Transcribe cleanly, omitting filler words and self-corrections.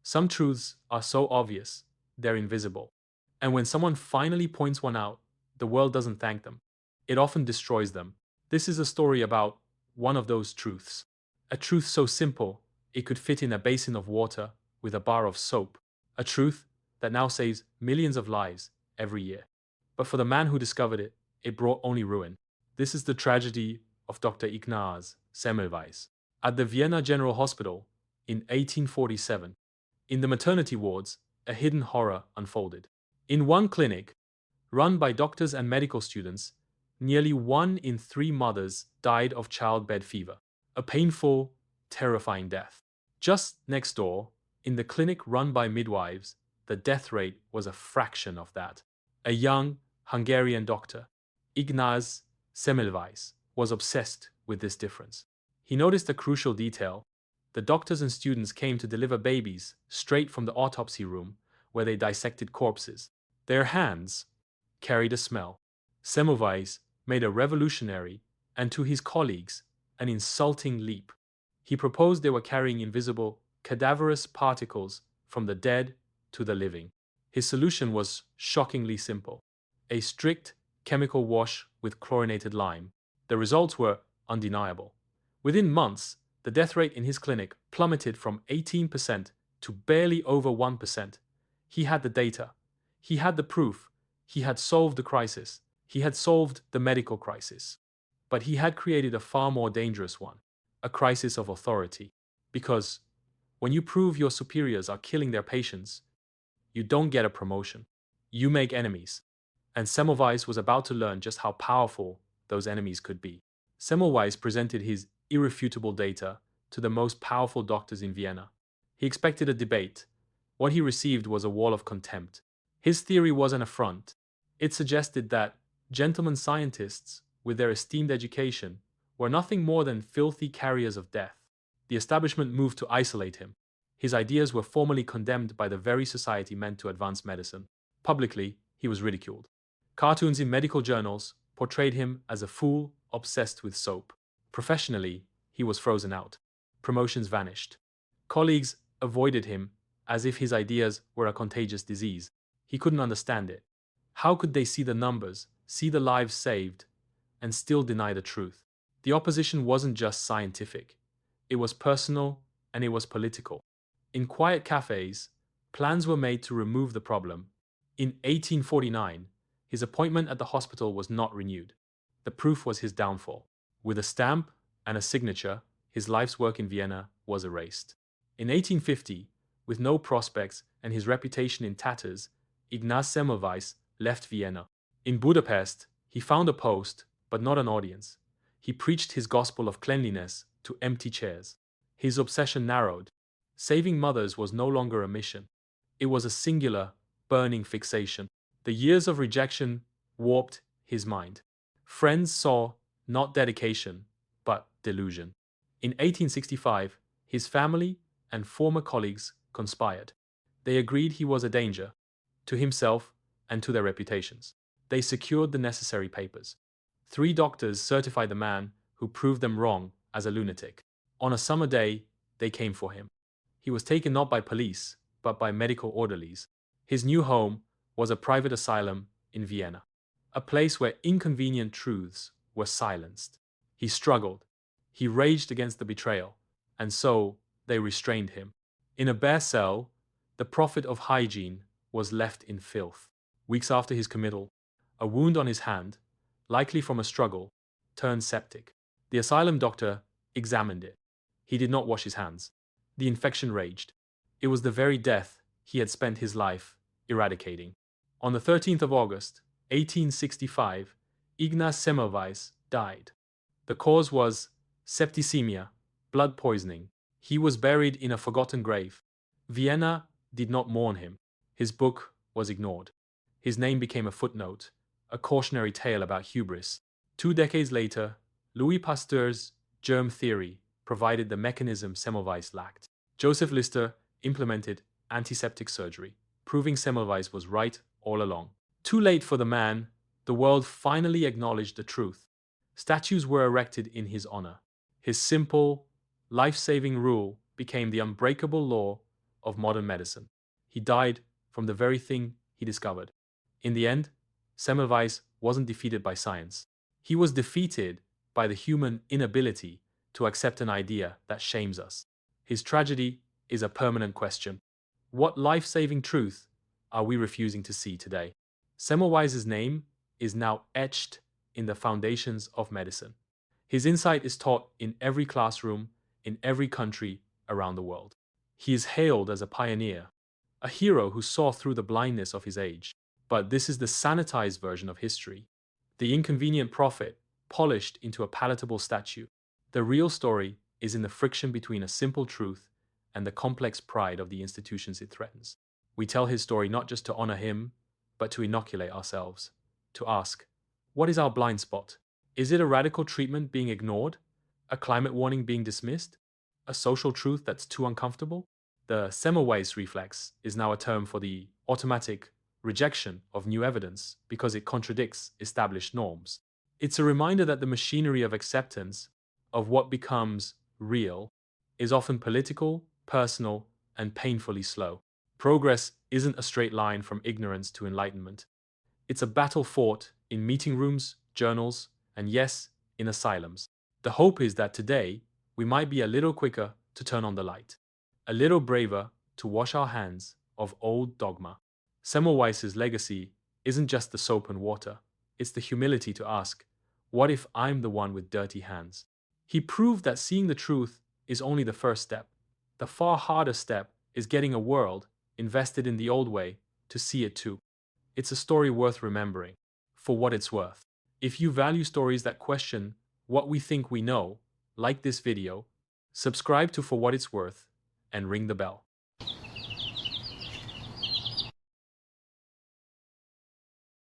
Some truths are so obvious, they're invisible. And when someone finally points one out, the world doesn't thank them. It often destroys them. This is a story about one of those truths. A truth so simple, it could fit in a basin of water with a bar of soap. A truth that now saves millions of lives every year. But for the man who discovered it, it brought only ruin. This is the tragedy of Dr. Ignaz Semmelweis. At the Vienna General Hospital in 1847, in the maternity wards, a hidden horror unfolded. In one clinic, run by doctors and medical students, nearly 1 in 3 mothers died of childbed fever, a painful, terrifying death. Just next door, in the clinic run by midwives, the death rate was a fraction of that. A young Hungarian doctor, Ignaz Semmelweis, was obsessed with this difference. He noticed a crucial detail. The doctors and students came to deliver babies straight from the autopsy room where they dissected corpses. Their hands carried a smell. Semmelweis made a revolutionary and, to his colleagues, an insulting leap. He proposed they were carrying invisible, cadaverous particles from the dead to the living. His solution was shockingly simple: a strict chemical wash with chlorinated lime. The results were undeniable. Within months, the death rate in his clinic plummeted from 18% to barely over 1%. He had the data. He had the proof. He had solved the crisis. He had solved the medical crisis. But he had created a far more dangerous one, a crisis of authority. Because when you prove your superiors are killing their patients, you don't get a promotion. You make enemies. And Semmelweis was about to learn just how powerful those enemies could be. Semmelweis presented his irrefutable data to the most powerful doctors in Vienna. He expected a debate. What he received was a wall of contempt. His theory was an affront. It suggested that gentlemen scientists, with their esteemed education, were nothing more than filthy carriers of death. The establishment moved to isolate him. His ideas were formally condemned by the very society meant to advance medicine. Publicly, he was ridiculed. Cartoons in medical journals portrayed him as a fool obsessed with soap. Professionally, he was frozen out. Promotions vanished. Colleagues avoided him as if his ideas were a contagious disease. He couldn't understand it. How could they see the numbers, see the lives saved, and still deny the truth? The opposition wasn't just scientific. It was personal and it was political. In quiet cafes, plans were made to remove the problem. In 1849, his appointment at the hospital was not renewed. The proof was his downfall. With a stamp and a signature, his life's work in Vienna was erased. In 1850, with no prospects and his reputation in tatters, Ignaz Semmelweis left Vienna. In Budapest, he found a post, but not an audience. He preached his gospel of cleanliness to empty chairs. His obsession narrowed. Saving mothers was no longer a mission. It was a singular, burning fixation. The years of rejection warped his mind. Friends saw not dedication, but delusion. In 1865, his family and former colleagues conspired. They agreed he was a danger to himself and to their reputations. They secured the necessary papers. 3 doctors certified the man who proved them wrong as a lunatic. On a summer day, they came for him. He was taken not by police, but by medical orderlies. His new home was a private asylum in Vienna, a place where inconvenient truths were silenced. He struggled. He raged against the betrayal, and so they restrained him. In a bare cell, the prophet of hygiene was left in filth. Weeks after his committal, a wound on his hand, likely from a struggle, turned septic. The asylum doctor examined it. He did not wash his hands. The infection raged. It was the very death he had spent his life eradicating. On the 13th of August, 1865, Ignaz Semmelweis died. The cause was septicemia, blood poisoning. He was buried in a forgotten grave. Vienna did not mourn him. His book was ignored. His name became a footnote, a cautionary tale about hubris. 2 decades later, Louis Pasteur's germ theory provided the mechanism Semmelweis lacked. Joseph Lister implemented antiseptic surgery, proving Semmelweis was right all along. Too late for the man, the world finally acknowledged the truth. Statues were erected in his honor. His simple, life-saving rule became the unbreakable law of modern medicine. He died from the very thing he discovered. In the end, Semmelweis wasn't defeated by science. He was defeated by the human inability to accept an idea that shames us. His tragedy is a permanent question. What life-saving truth are we refusing to see today? Semmelweis' name is now etched in the foundations of medicine. His insight is taught in every classroom, in every country around the world. He is hailed as a pioneer, a hero who saw through the blindness of his age. But this is the sanitized version of history, the inconvenient prophet polished into a palatable statue. The real story is in the friction between a simple truth and the complex pride of the institutions it threatens. We tell his story not just to honor him, but to inoculate ourselves, to ask, what is our blind spot? Is it a radical treatment being ignored? A climate warning being dismissed? A social truth that's too uncomfortable? The Semmelweis reflex is now a term for the automatic rejection of new evidence because it contradicts established norms. It's a reminder that the machinery of acceptance of what becomes real is often political, personal, and painfully slow. Progress isn't a straight line from ignorance to enlightenment. It's a battle fought in meeting rooms, journals, and yes, in asylums. The hope is that today we might be a little quicker to turn on the light, a little braver to wash our hands of old dogma. Semmelweis' legacy isn't just the soap and water, it's the humility to ask, what if I'm the one with dirty hands? He proved that seeing the truth is only the first step. The far harder step is getting a world invested in the old way to see it too. It's a story worth remembering, for what it's worth. If you value stories that question what we think we know, like this video, subscribe to For What It's Worth and ring the bell.